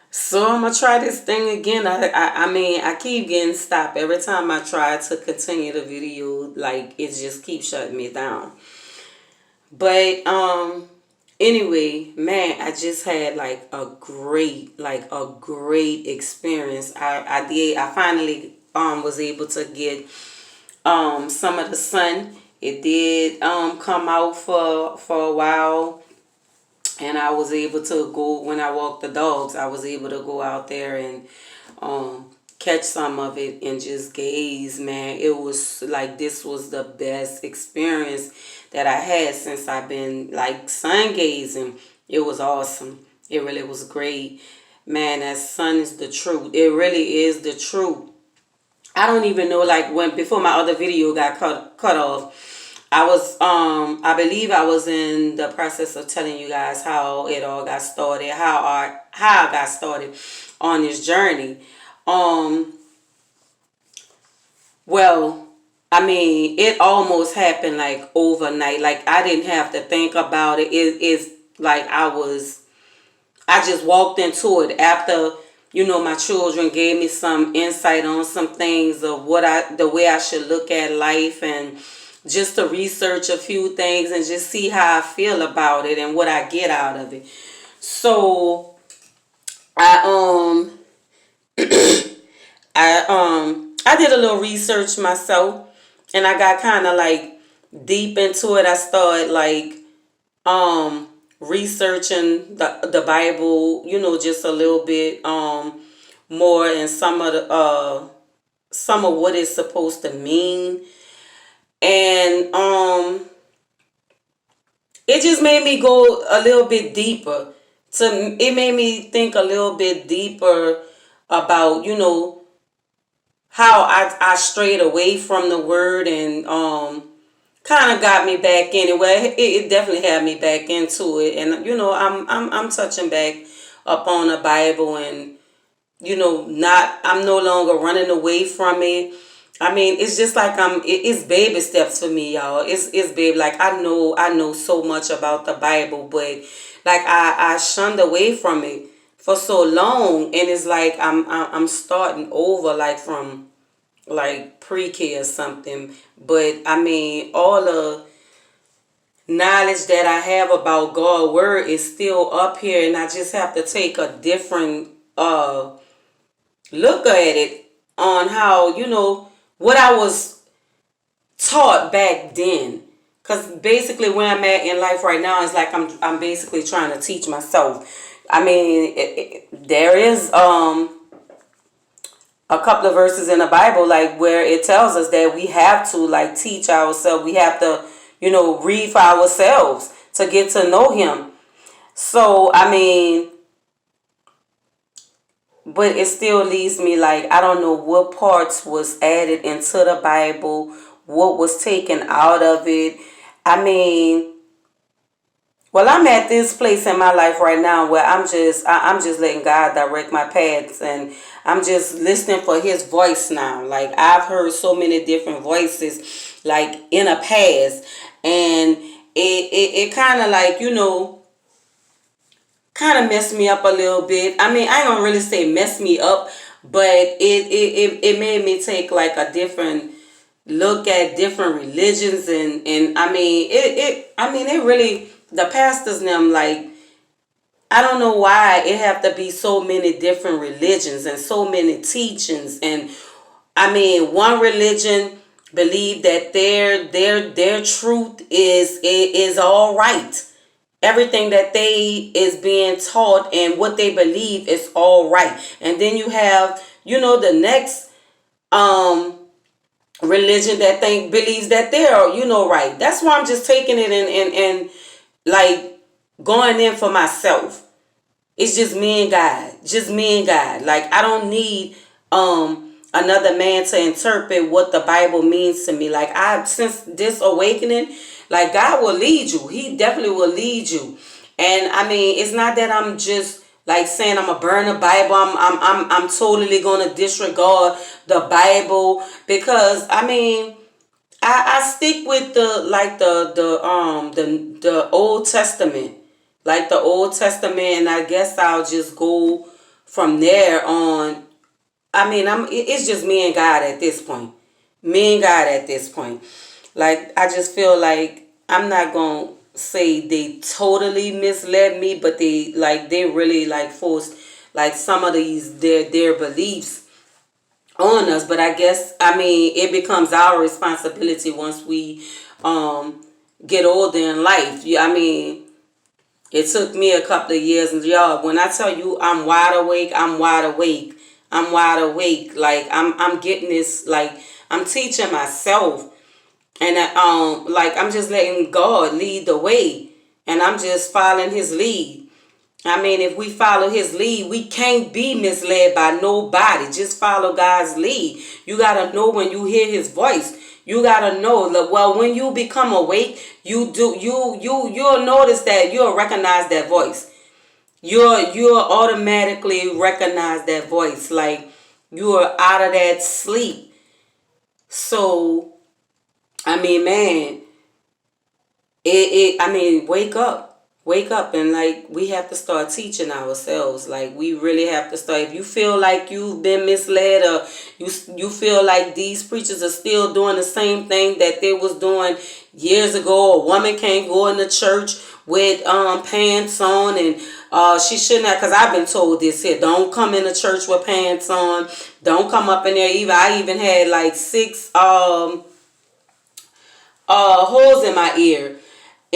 So I'm gonna try this thing again. I mean, I keep getting stopped every time I try to continue the video. Like it just keeps shutting me down. But anyway, man, I just had like a great experience. I finally was able to get some of the sun. It did come out for a while, and I was able to go when I walked the dogs. I was able to go out there and catch some of it and just gaze. Man, it was like this was the best experience that I had since I've been like sun gazing. It was awesome. It really was great. Man, that sun is the truth. It really is the truth. I don't even know, like, when before my other video got cut off, I believe I was in the process of telling you guys how it all got started, how I got started on this journey. Um well, I mean, it almost happened like overnight. Like I didn't have to think about it. It's like I just walked into it after, my children gave me some insight on some things of the way I should look at life, and just to research a few things and just see how I feel about it and what I get out of it. So I I did a little research myself, and I got kind of like deep into it. I started like um researching the Bible, just a little bit more, and some of what it's supposed to mean. And it just made me go a little bit deeper. It made me think a little bit deeper about, how I strayed away from the word, and kind of got me back in it. Well, it definitely had me back into it, and I'm touching back up on the Bible, and not I'm no longer running away from it. I mean, it's just like it's baby steps for me, y'all. It's baby, like I know so much about the Bible, but like I shunned away from it for so long, and it's like I'm starting over like from like pre-K or something. But I mean, all the knowledge that I have about God's word is still up here, and I just have to take a different look at it on how, what I was taught back then. Because basically where I'm at in life right now is like I'm basically trying to teach myself. I mean, there is a couple of verses in the Bible, like where it tells us that we have to like teach ourselves. We have to, read for ourselves to get to know Him. So I mean, but it still leaves me like I don't know what parts was added into the Bible, what was taken out of it. I mean, well, I'm at this place in my life right now where I'm just letting God direct my paths, and I'm just listening for His voice now. Like I've heard so many different voices like in a past, and it kind of like, kind of messed me up a little bit. I mean, I ain't gonna really say mess me up, but it made me take like a different look at different religions, and I mean it really, the pastors and them, like I don't know why it have to be so many different religions and so many teachings. And I mean, one religion believe that their truth is all right. Everything that they is being taught and what they believe is all right. And then you have, the next um religion that believes that they're, right. That's why I'm just taking it and like going in for myself. It's just me and God. Just me and God. Like I don't need another man to interpret what the Bible means to me. Like I since this awakening, like God will lead you. He definitely will lead you. And I mean, it's not that I'm just like saying I'm gonna burn the Bible. I'm totally gonna disregard the Bible, because I mean I stick with the like the Old Testament. like the Old Testament, and I guess I'll just go from there on. I mean, it's just me and God at this point. Me and God at this point. Like, I just feel like I'm not going to say they totally misled me, but they really like forced like some of their beliefs on us. But I guess, I mean, it becomes our responsibility once we get older in life. I mean, it took me a couple of years, and y'all, when I tell you I'm wide awake, I'm wide awake. I'm wide awake. Like, I'm getting this, like, I'm teaching myself, and like, I'm just letting God lead the way, and I'm just following his lead. I mean, if we follow his lead, we can't be misled by nobody. Just follow God's lead. You got to know when you hear his voice. You got to know, well, when you become awake, you'll notice that you'll recognize that voice. You'll automatically recognize that voice, like you're out of that sleep. So, I mean, man, I mean, wake up, and like, we have to start teaching ourselves. Like, we really have to start. If you feel like you've been misled, or you feel like these preachers are still doing the same thing that they was doing years ago, a woman can't go in the church with pants on, and she shouldn't have, because I've been told this here, don't come in the church with pants on, don't come up in there. Even I even had like 6 holes in my ear